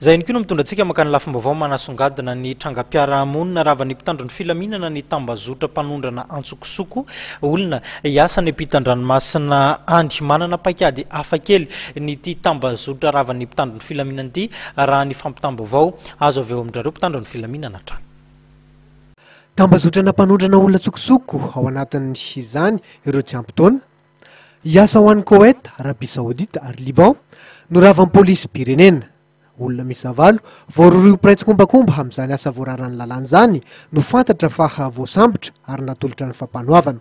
Zay ihany koa no mitondra antsika makany lafim-baovao manasongadina ny trangam-piarahamonina ravan'ny mpitandron'ny filaminana ny tambazotra mpanondrana antsokosoko olona hiasany ampitan-dranomasina andy manana paikady hafakely ny ty tambazotra ravan'ny mpitandron'ny filaminana ity raha ny fampitam-baovao azo avy eo amin'izareo mpitandron'ny filaminana trano. Tambazotrana mpanondrana olona tsokosoko ao anatin'izany ireo tsy ampy-taona hiasa ho an'ny Koweït, Arabia Saoudite ary Liban no ravan'ny pôlisy pirenena. Olona misavalo voarorio piraitsi-kombakomba amin'izany asa voararan'ny lalàna zany no fantatra fa voasambotra ary natolotra ny fampanoavana.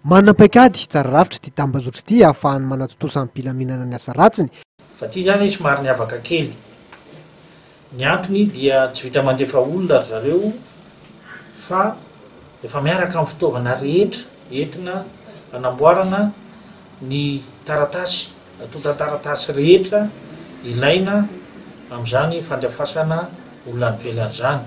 Manana paikady tsara rafitra ty tambazotra ty ahafahany manatotosa amin'ny mpilaminana ny asa ratsiny. Fa ty zany somary niavaka kely. Ny antony dia tsy vita mandefa olona zareo fa efa miaraka amin'ny fitaovana rehetra entina hanamboarana ny taratasy, atota taratasy rehetra ilaina amin'izany fandefasana olona nivelany zany.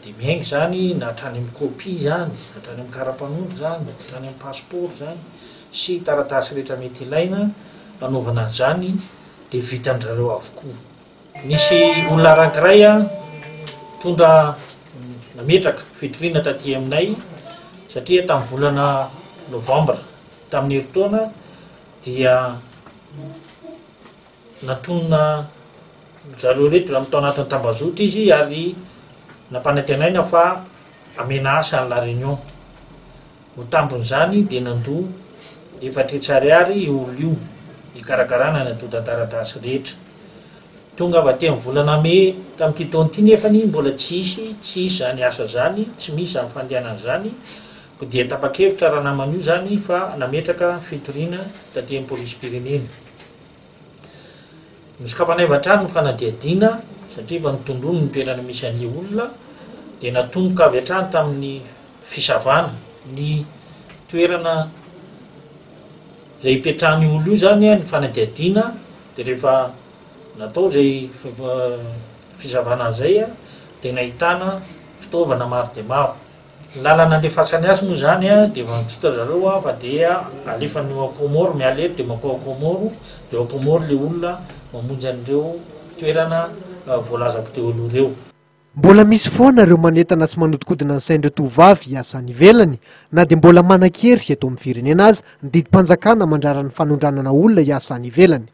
Dia miainga zany na hatrany amin'ny kopy zany, hatrany amin'ny kara-panondro zany, hatrany amin'ny passeport zany sy taratasy rehetra mety ilaina hanaovana zany dia vitan-drareo avokoa. Nisy olona anankiray tondra nametraka fitoriana taty aminay satria tamin'ny volana novambra tamin'ny herintaona dia natonona zareo rehetra raha mitao anatin'ny tambazotra izy ary nampanantenaina fa amena asa ny La Réunion. Ho tambon'izany dia nandoa 4 ariary io olona io hikarakarana ny atota taratasy rehetra. Tonga avy aty amin'ny volana May tamin'ity taona ity nefany mbola tsy isy zany asa zany, tsy misy zany fandehanana zany, dia tapa-kevitra raha naman'io zany fa nametraka fitoriana taty amin'ny pôlisy pirenena. Nosokafanay hatrany ny fanadihadiana satria efa nitondrono ny toerana misy an'ilay olona dia natomboka avy hatrany tamin'ny fisavana ny toerana izay hipetrahan'ny olona io zany ny fanadihadiana. Dia rehefa natao izay fisavana izay dia nahitana fitaovana maro dia maro. Lalana andefasany azy moa zany dia vanitsotra zareo fa dia alefany Komoro miala eto dia makao Komoro, dia Komoro ilay olona mamonjy an'ireo toerana voalazako teo aloha ireo. Mbola misy foana ireo manentana sy manodikodina ny saindreo tovavy hiasany ivelany na dia mbola manan-kery eto amin'ny firenena azy ny didim-panjakana mandraran'ny fanondranana olona hiasany ivelany.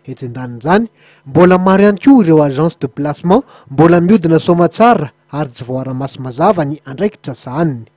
Etsendanin'izany mbola maro ihany koa ireo agence de placement mbola miodina somatsara ary tsy voara-maso mazava ny andraikitra sahaniny.